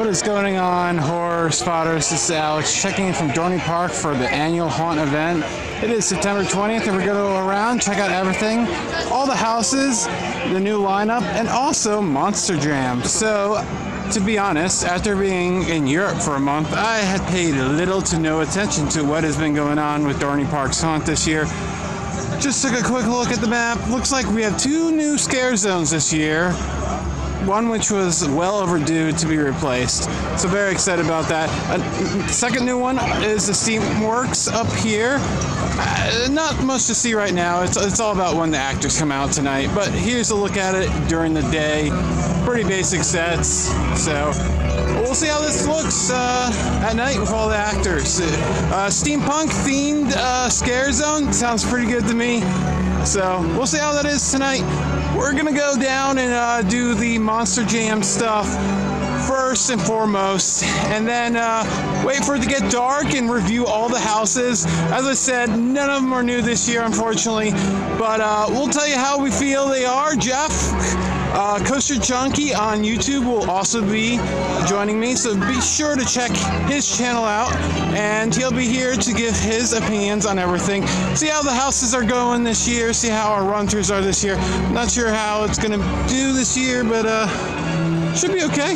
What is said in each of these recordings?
What is going on, horror spotters? This is Alex checking in from Dorney Park for the annual haunt event. It is September 20th and we're going to go around, check out everything, all the houses, the new lineup, and also Monster Jam. So, to be honest, after being in Europe for a month, I had paid little to no attention to what has been going on with Dorney Park's haunt this year. Just took a quick look at the map. Looks like we have 2 new scare zones this year. One which was well overdue to be replaced. So very excited about that. Second new one is the Steamworks up here. Not much to see right now. It's all about when the actors come out tonight. But here's a look at it during the day. Pretty basic sets. So we'll see how this looks at night with all the actors. Steampunk themed scare zone sounds pretty good to me. So we'll see how that is tonight. We're gonna go down and do the Monster Jam stuff first and foremost, and then wait for it to get dark and review all the houses. As I said, none of them are new this year, unfortunately, but we'll tell you how we feel they are. Jeff, Coaster Junkie on YouTube will also be joining me, so be sure to check his channel out, and he'll be here to give his opinions on everything. See how the houses are going this year, see how our run-throughs are this year. Not sure how it's gonna do this year, but should be okay.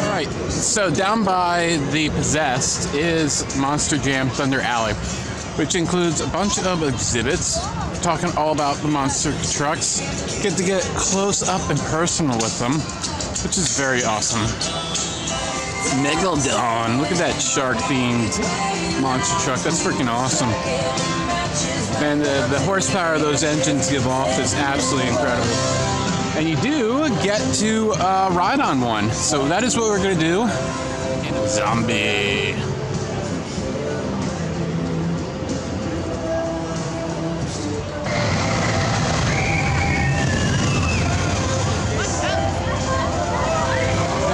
Alright, so down by the Possessed is Monster Jam Thunder Alley, which includes a bunch of exhibits talking all about the monster trucks. Get to get close up and personal with them, which is very awesome. Megalodon, look at that shark-themed monster truck. That's freaking awesome. And the horsepower those engines give off is absolutely incredible. And you do get to ride on one. So that is what we're going to do. And zombie.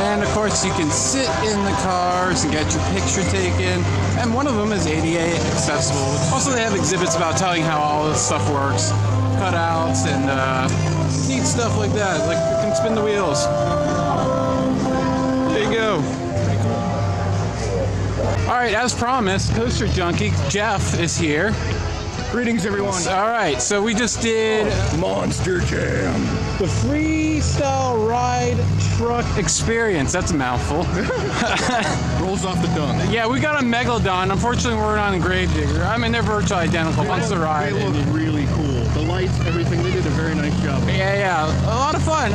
And of course you can sit in the cars and get your picture taken. And one of them is ADA accessible. Also they have exhibits about telling how all this stuff works. Cutouts and neat stuff like that. Like you can spin the wheels. There you go. Pretty cool. Alright, as promised, Coaster Junkie Jeff is here. Greetings, everyone. Alright, so we just did Monster Jam. The freestyle ride truck experience. That's a mouthful. Rolls off the tongue. Yeah, we got a Megalodon. Unfortunately, we're not in Gravedigger. I mean, they're virtually identical once the ride. They look really cool. The lights, everything. They did a very nice job. Yeah. A lot of fun.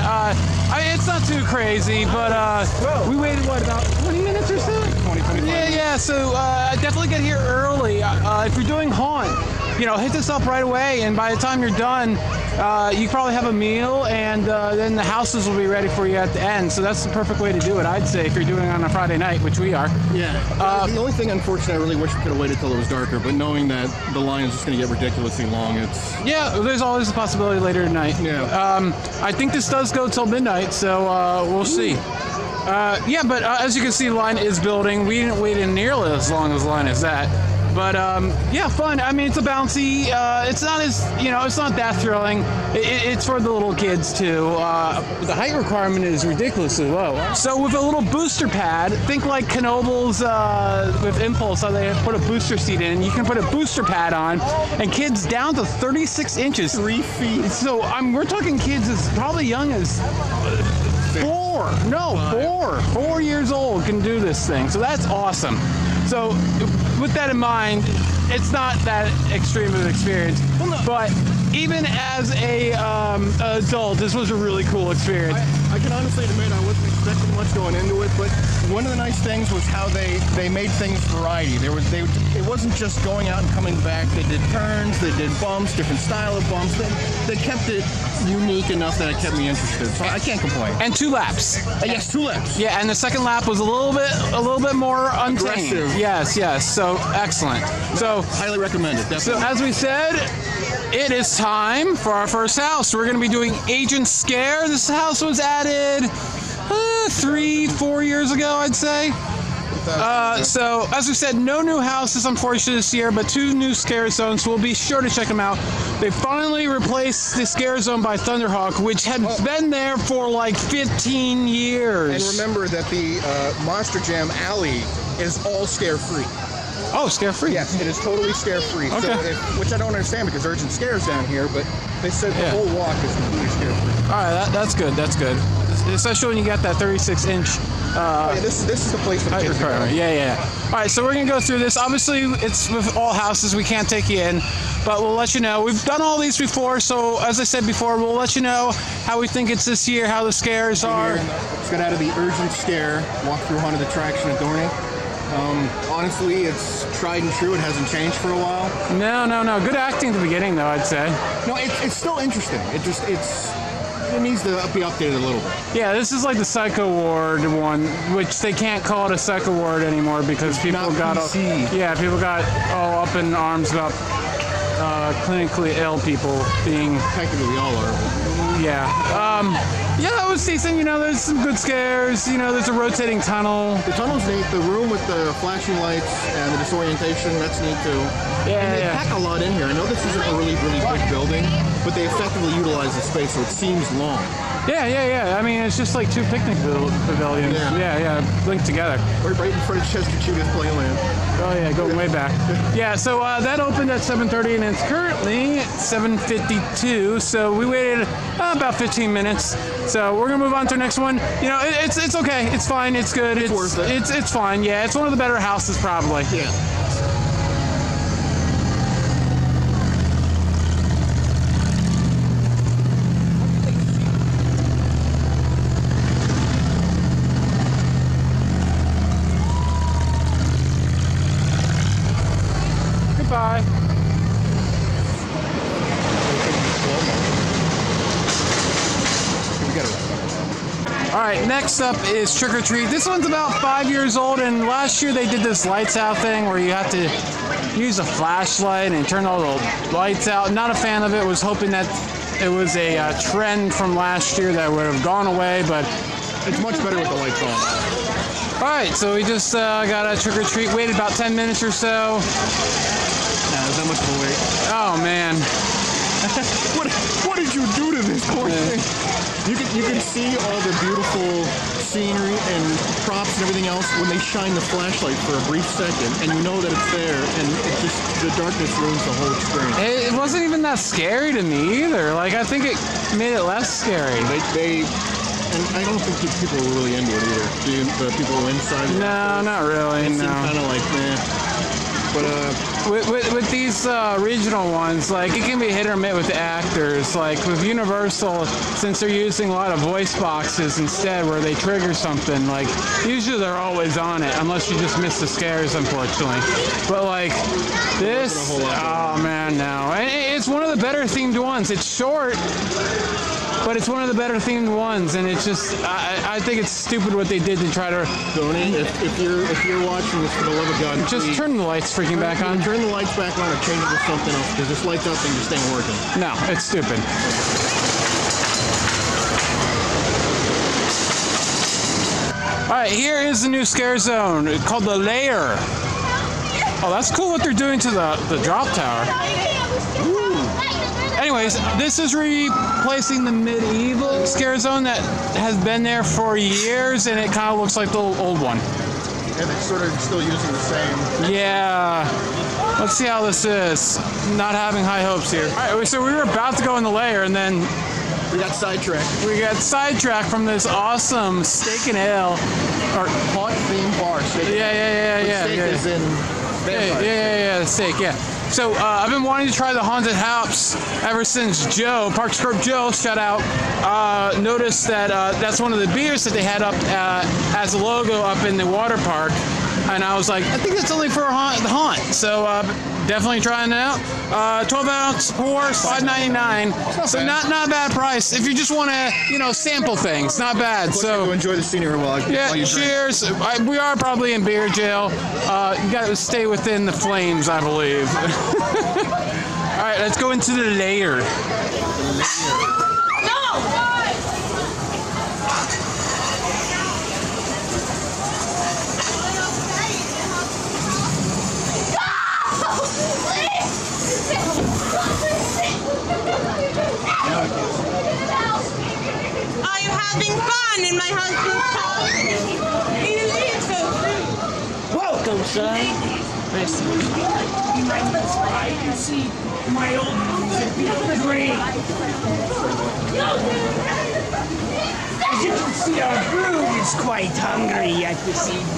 It's not too crazy, but we waited, what, about 20 minutes or so? 25 Yeah. So definitely get here early. If you're doing haunt, hit this up right away, and by the time you're done, you probably have a meal, and then the houses will be ready for you at the end. So that's the perfect way to do it, I'd say, if you're doing it on a Friday night, which we are. Yeah. The only thing, unfortunately, I really wish we could have waited till it was darker, but knowing that the line is just going to get ridiculously long, it's... Yeah, there's always a possibility later tonight. Yeah. I think this does go till midnight, so we'll see. But as you can see, the line is building. We didn't wait in nearly as long as the line is that. But yeah, fun. I mean, it's a bouncy. It's not as it's not that thrilling. It's for the little kids too. The height requirement is ridiculously low. So with a little booster pad, think like Knoebels with Impulse, how they put a booster seat in. You can put a booster pad on, and kids down to 36 inches, 3 feet. So we're talking kids as probably young as 4 years old can do this thing. So that's awesome. So with that in mind, it's not that extreme of an experience, but even as a adult, this was a really cool experience. I can honestly admit I wasn't expecting much going into it, but one of the nice things was how they made things variety. It wasn't just going out and coming back. They did turns, they did bumps, different style of bumps. They kept it unique enough that it kept me interested. So I can't complain. And 2 laps. Yes, 2 laps. Yeah, and the second lap was a little bit more untamed. Aggressive. Yes. So excellent. So highly recommend it. Definitely. So as we said, it is time for our first house. We're going to be doing Agent Scare. This house was added 3-4 years ago, I'd say. So, as we said, no new houses, unfortunately, this year, but 2 new scare zones. We'll be sure to check them out. They finally replaced the scare zone by Thunderhawk, which had been there for like 15 years. And remember that the Monster Jam Alley is all scare-free. Oh, scare-free? Yes, it is totally scare-free. Okay. So which I don't understand because Urgent Scares down here, but they said the whole walk is completely scare-free. All right, that's good. That's good. Especially when you got that 36-inch. This is the place for the kids to go. Yeah. All right, so we're gonna go through this. Obviously, it's with all houses. We can't take you in, but we'll let you know. We've done all these before, so as I said before, we'll let you know how we think it's this year, how the scares are. Just got out of the Urgent Scare walk-through haunted attraction at Dorney. Honestly, it's tried and true. It hasn't changed for a while. No. Good acting at the beginning, though, I'd say. No, it's still interesting. It needs to be updated a little bit. Yeah, this is like the Psycho Ward one, which they can't call it a Psycho Ward anymore because people got all up in arms about clinically ill people being. Technically, we all are. Yeah. That was decent. You know, there's some good scares. You know, there's a rotating tunnel. The tunnel's neat. The room with the flashing lights and the disorientation, that's neat too. Yeah, and they pack a lot in here. I know this isn't a really, really big building, but they effectively utilize the space, so it seems long. Yeah. I mean, it's just like 2 picnic pavilions. Yeah, linked together. Right in front of Chester Cheetah's Playland. Oh yeah, going way back. Yeah, so that opened at 7:30 and it's currently 7:52. So we waited about 15 minutes. So we're gonna move on to the next one. You know, it's okay. It's fine. It's good. It's worth it. It's fine. Yeah, it's one of the better houses probably. Yeah. Goodbye. All right, next up is Trick or Treat. This one's about 5 years old, and last year they did this lights out thing where you have to use a flashlight and turn all the lights out. Not a fan of it. Was hoping that it was a trend from last year that would have gone away, but it's much better with the lights on. All right, so we just got a Trick or Treat. Waited about 10 minutes or so. Is that much of a wait? Oh man. What did you do to this poor thing? You can see all the beautiful scenery and props and everything else when they shine the flashlight for a brief second, and you know that it's there, and it just the darkness ruins the whole experience. It wasn't even that scary to me either. Like I think it made it less scary. And I don't think people were really into it either. The people inside. No, not really. It no. seemed kind of like meh. But with these regional ones, like it can be hit or miss with the actors. Like with Universal, since they're using a lot of voice boxes instead, where they trigger something, like usually they're always on it, unless you just miss the scares, unfortunately. But like this, oh man, no. It's one of the better themed ones. It's short, but it's one of the better themed ones, and it's just I think it's stupid what they did to try to. Donnie, if you're watching this, for the love of God, just please, turn the lights freaking back on. Turn the lights back on or change it to something else, because this lights up thing just ain't working. No, it's stupid. All right, here is the new scare zone. It's called the Lair. Oh, that's cool what they're doing to the drop tower. Ooh. Anyways, this is replacing the medieval scare zone that has been there for years, and it kind of looks like the old one. And it's sort of still using the same. Yeah. Let's see how this is. Not having high hopes here. All right, so we were about to go in the Lair, and then we got sidetracked. We got sidetracked from this awesome steak and ale, or haunt theme bar. Steak is in vampire. Yeah, steak. Yeah. So I've been wanting to try the haunted house ever since Joe, Parks Corp Joe, shout out, noticed that that's one of the beers that they had up as a logo up in the water park. And I was like, I think that's only for the haunt. So definitely trying it out. 12-ounce pour, $5.99. So not a bad price. If you just want to, sample things, not bad. So enjoy the scenery while you cheers. We are probably in beer jail. You got to stay within the flames, I believe. All right, let's go into the Lair. having fun in my husband's house. He leaves so soon. Welcome, son. Nice to meet you. I can see my old roots and feel the green. As you can see, our brood is quite hungry yet this evening.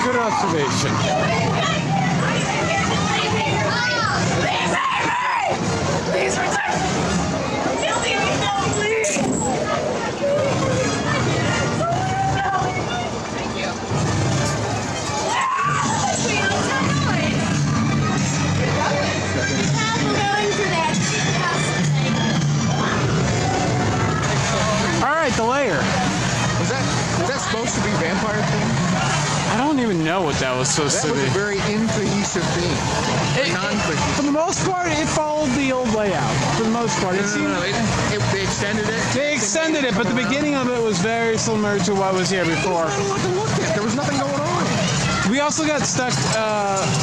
Good observation. Please protect me! Guilty of no, please! Thank you. All right, the Lair. Was that supposed to be vampire theme? I don't even know what that was supposed That to was be. a very incohesive theme. Non-cohesive. For the most part, it followed the old layout. For the most part, No, they extended it. They extended it, but the beginning of it was very similar to what was here before. There was nothing going on. We also got stuck.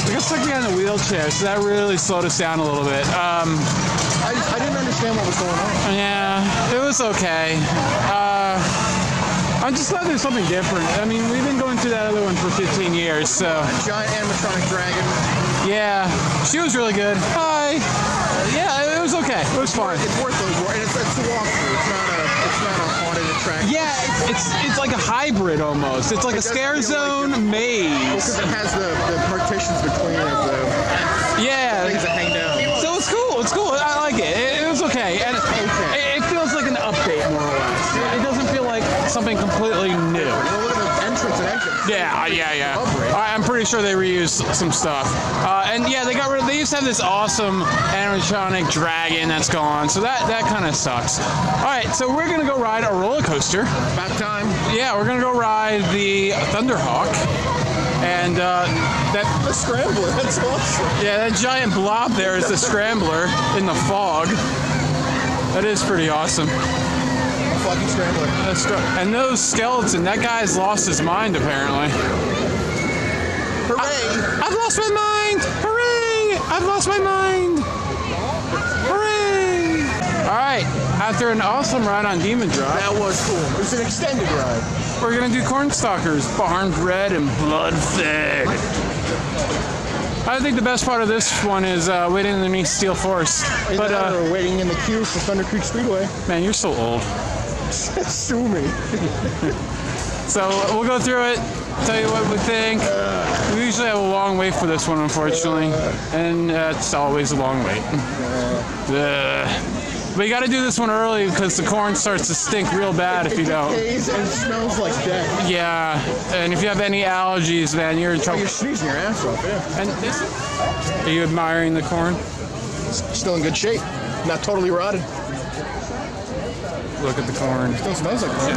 We got stuck behind the wheelchair, so that really slowed us down a little bit. I didn't understand what was going on. Yeah, it was okay. I'm just glad there's something different. I mean, we've been going through that other one for 15 years, so. Giant animatronic dragon. Yeah, she was really good. Hi. Yeah, it was okay. It was fun. It's worth those. And it's a walkthrough. It's not a haunted attraction. Yeah, it's like a hybrid almost. It's like a scare zone maze. Because it has the partitions between the Yeah. things that hang down. So it's cool. It's cool. I like it. It was okay. And it feels like an update more or less. It doesn't feel like something completely new. Well, look at the entrance and exit. Yeah. I'm pretty sure they reused some stuff. And yeah, they used to have this awesome animatronic dragon that's gone. So that kind of sucks. All right, so we're gonna go ride a roller coaster. About time. Yeah, we're gonna go ride the Thunderhawk. And The Scrambler, that's awesome. yeah, that giant blob there is the Scrambler in the fog. That is pretty awesome. Fucking Scrambler. And those skeleton, that guy's lost his mind apparently. Hooray! I've lost my mind! Hooray! I've lost my mind! Hooray! Alright, after an awesome ride on Demon Drop, That was cool. It was an extended ride. we're gonna do Cornstalkers, barn bred and blood fed. I think the best part of this one is waiting underneath Steel Forest. But We're waiting in the queue for Thunder Creek Speedway. man, you're so old. Sue me. So we'll go through it, tell you what we think. We usually have a long wait for this one, unfortunately, and it's always a long wait. But you got to do this one early because the corn starts to stink real bad if you don't. It smells like death. Yeah, and if you have any allergies, man, you're in trouble. You're sneezing your ass off, yeah. And are you admiring the corn? Still in good shape. Not totally rotted. Look at the corn. Still smells like corn.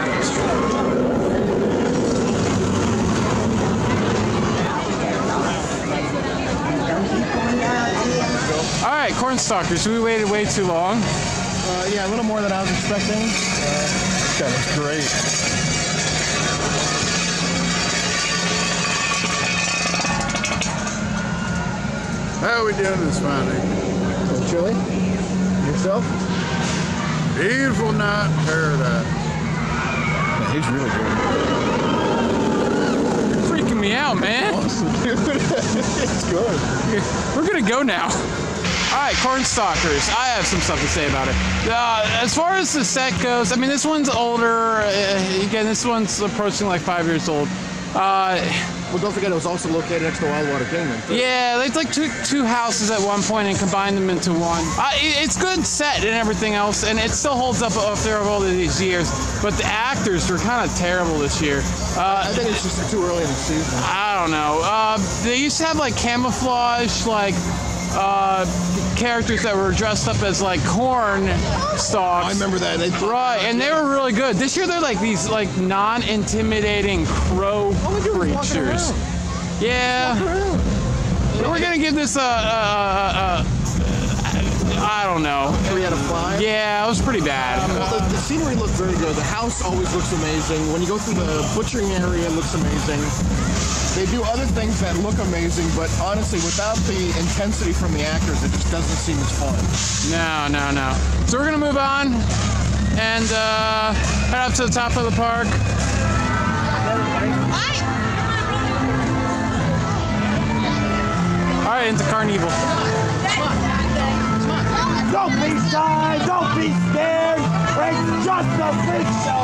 All right, Cornstalkers, we waited way too long. Yeah, a little more than I was expecting. That looks great. How are we doing this Friday? Chili? Yourself? Beautiful night in paradise. Yeah, he's really good. You're freaking me out, man. Awesome, dude. It's good. We're gonna go now. All right, Cornstalkers. I have some stuff to say about it. As far as the set goes, I mean, this one's older. Again, this one's approaching like 5 years old. Well, don't forget it was also located next to Wildwater Kingdom. Yeah, they like two houses at one point and combined them into one. It's good set and everything else, and it still holds up after all of these years. But the actors were kind of terrible this year. I think it's just too early in the season. I don't know. They used to have like camouflage, like characters that were dressed up as like corn stalks. I remember that. Right, and they were really good. This year they're like these like non-intimidating crow creatures. Yeah. We're gonna give this a I don't know. 3 out of 5. Yeah, it was pretty bad. Well, the scenery looked very good. The house always looks amazing. When you go through the butchering area, it looks amazing. They do other things that look amazing, but honestly, without the intensity from the actors, it just doesn't seem as fun. No. So we're gonna move on and head up to the top of the park. All right, into Carnival. Don't be shy, don't be scared. It's just a freak show.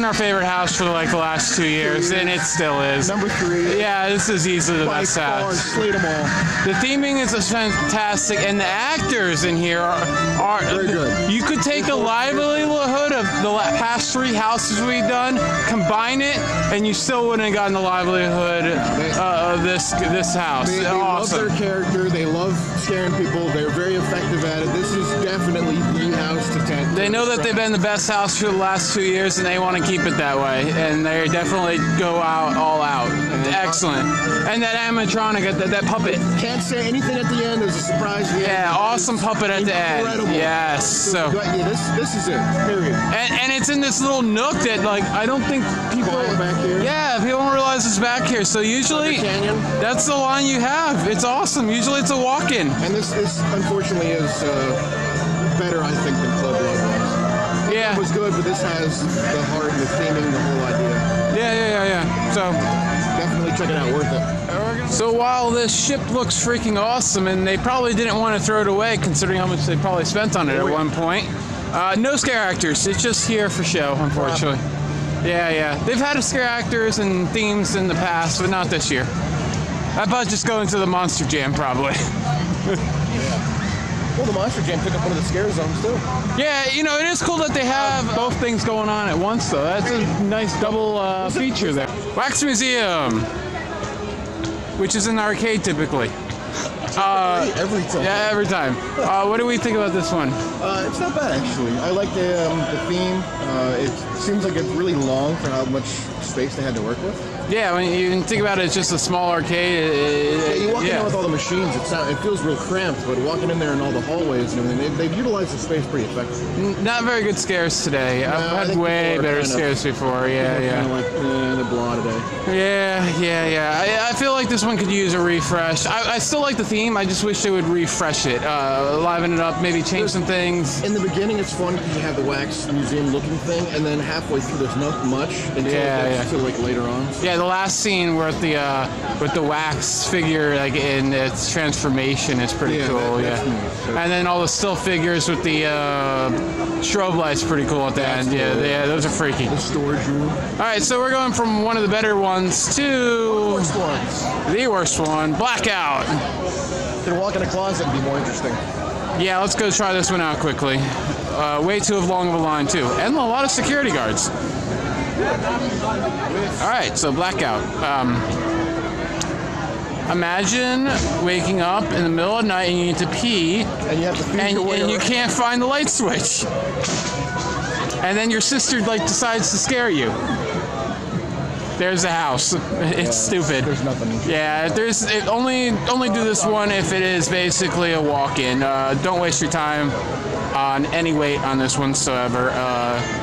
Our favorite house for like the last 2 years, and it still is. Number 3. Yeah, this is easily the best house. Slate them all. The theming is fantastic, and the actors in here are very good. You could take the livelihood of the past 3 houses we've done, combine it, and you still wouldn't have gotten the livelihood of this house. They awesome. love their character. They love scaring people. They're very effective at it. This is definitely the house to 10. They know that they've been the best house for the last 2 years, and they want to keep it that way. And they definitely go out all out. Excellent. And that animatronic, that puppet. Can't say anything at the end. There's a surprise. Yeah, awesome puppet at the end. Incredible. Yes. So. Yeah, this is it. Period. And it's in this little nook that, like, I don't think people. Back here. Yeah, people don't realize it's back here. So usually, that's the line you have. It's awesome. Usually, it's a walk-in. And this unfortunately is better, I think, than Club Love was. Yeah. It was good, but this has the heart, the theming, the whole idea. Yeah. So definitely check it out. Worth it. So while this ship looks freaking awesome, and they probably didn't want to throw it away, considering how much they probably spent on it at one point. No scare actors. It's just here for show, unfortunately. Yeah. They've had scare actors and themes in the past, but not this year. How about just going to the Monster Jam, probably? Well, the Monster Jam took up one of the scare zones, too. Yeah, it is cool that they have both things going on at once, though. That's a nice double feature there. Wax Museum, which is an arcade typically. Every time. Yeah, every time. What do we think about this one? It's not bad, actually. I like the theme. It seems like it's really long for how much space they had to work with. Yeah, when you think about it, it's just a small arcade. You walk in there with all the machines, it feels real cramped, but walking in there in all the hallways and everything, they've utilized the space pretty effectively. Not very good scares today. I've had way better scares before. Yeah. Kind of like the blah today. Yeah. I feel like this one could use a refresh. I still like the theme. I just wish they would refresh it, liven it up, maybe change some things. In the beginning, it's fun because you have the wax museum looking thing, and then halfway through, there's not much until it gets to like later on. Yeah, the last scene with the wax figure, like in its transformation, is pretty cool. That's nice. And then all the still figures with the strobe lights, pretty cool at the end. Cool. Yeah, those are freaky. The storage room. All right, so we're going from one of the better ones to the worst one, Blackout. Gonna walk in a closet and be more interesting. Yeah, let's go try this one out quickly. Way too long of a line too, and a lot of security guards. All right, so Blackout. Imagine waking up in the middle of the night and you need to pee, and you have to and you can't find the light switch, and then your sister decides to scare you. There's the house. It's stupid. There's nothing. Yeah, only do this one if it is basically a walk-in. Don't waste your time on any weight on this one whatsoever.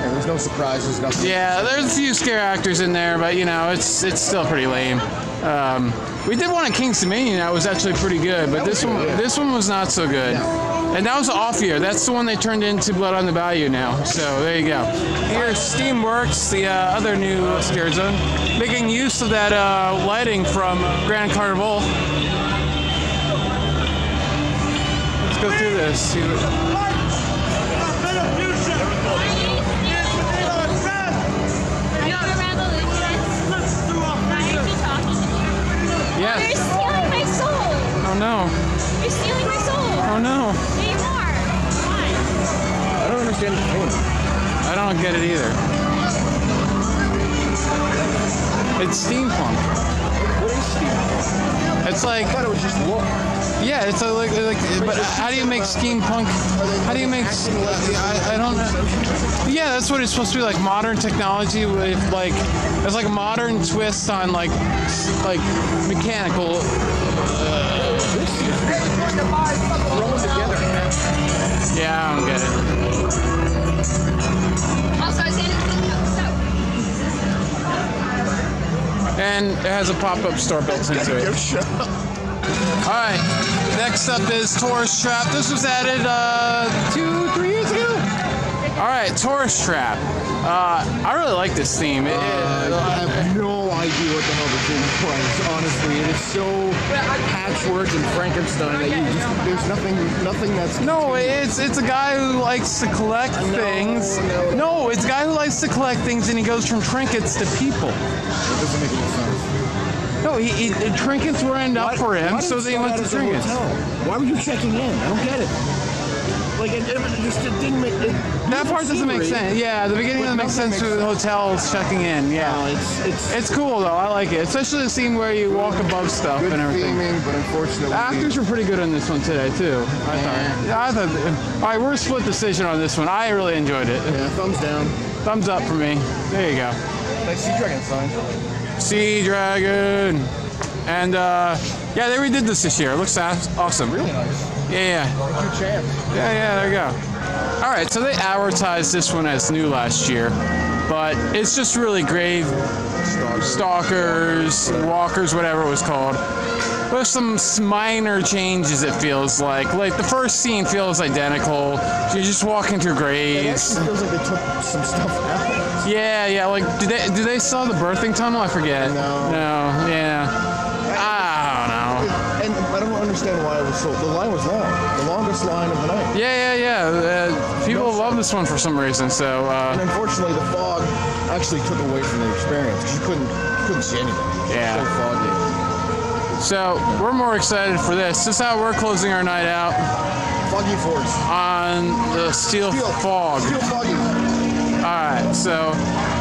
There's no surprises. Nothing. Yeah, there's a few scare actors in there, but it's still pretty lame. We did one at King's Dominion that was actually pretty good, but this one was not so good. And that was the off year. That's the one they turned into Blood on the Bayou now. So there you go. Here's Steamworks, the other new scare zone, making use of that lighting from Grand Carnival. Let's go through this. See what... Yes. You're stealing my soul. Oh no. You're stealing my soul. Oh no. Yeah, you are. Why? I don't understand the point. I don't get it either. It's steampunk. What is steampunk? It's like, I thought it was just look. yeah, it's like but how do you make steampunk? How do you make? I don't know. Yeah, that's what it's supposed to be, like modern technology with like, it's like a modern twist on like mechanical. Thrown together. Yeah, I don't get it. Also, I said And it has a pop-up store built into it. All right, next up is Tourist Trap. This was added 2-3 years ago. All right, Tourist Trap. I really like this theme. I have no idea what the hell the theme was. Honestly, it is so patchwork and Frankenstein that there's nothing that's. No, it's a guy who likes to collect things. No, it's a guy who likes to collect things, and he goes from trinkets to people. It doesn't make any sense. No, he trinkets were end up for him, so they went to trinkets. Why were you checking in? I don't get it. Like it didn't make it. That part doesn't make sense. Yeah, the beginning doesn't make sense with the hotels checking in. Yeah, it's cool though. I like it, especially the scene where you walk above stuff and everything. Theming, but unfortunately, actors were pretty good on this one today too. I thought. All right, we're a split decision on this one. I really enjoyed it. Yeah, thumbs down. Thumbs up for me. There you go. Nice Sea Dragon sign. Sea Dragon. And yeah, they redid this year. It looks awesome. Really nice. Yeah. Good chance. Yeah, there you go. All right, so they advertised this one as new last year, but it's just really grave stalkers, walkers, whatever it was called. With some minor changes, it feels like. Like the first scene feels identical. You're just walking through graves. It actually feels like they took some stuff out. Yeah. Like, do they saw the birthing tunnel? I forget. No. Yeah. I don't know. And I don't understand why it was so. The line was long. The longest line of the night. Yeah. People love this one for some reason. So. And unfortunately, the fog actually took away from the experience because you couldn't see anything. Yeah. It was so foggy. So we're more excited for this. This is how we're closing our night out. Foggy Force. On the Steel Fog. Steel Foggy. Alright, so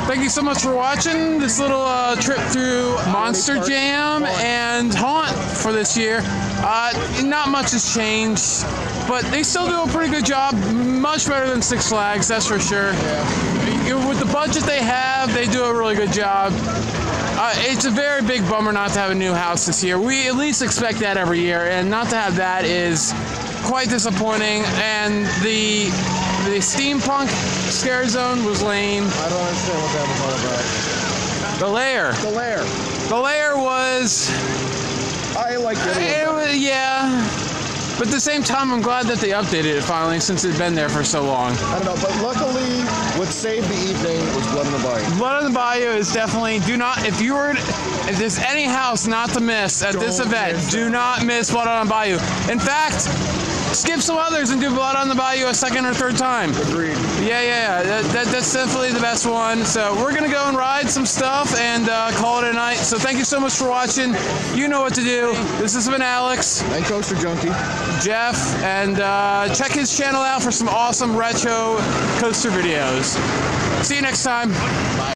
thank you so much for watching this little trip through Monster Jam and Haunt for this year. Not much has changed, but they still do a pretty good job. Much better than Six Flags, that's for sure. Yeah. With the budget they have, they do a really good job. It's a very big bummer not to have a new house this year. We at least expect that every year, and not to have that is quite disappointing. And the steampunk scare zone was lame. I don't understand what that was all about. The Lair. The Lair. The Lair was. I liked it. Yeah. But at the same time, I'm glad that they updated it finally, since it's been there for so long. I don't know, but luckily, what saved the evening was Blood on the Bayou. Blood on the Bayou is definitely, if there's any house not to miss at this event, do not miss Blood on the Bayou. In fact, skip some others and do Blood on the Bayou a second or third time. Agreed. Yeah. That's definitely the best one. So we're going to go and ride some stuff and call it a night. So thank you so much for watching. You know what to do. This has been Alex. And Coaster Junkie. Jeff. And check his channel out for some awesome retro coaster videos. See you next time. Bye.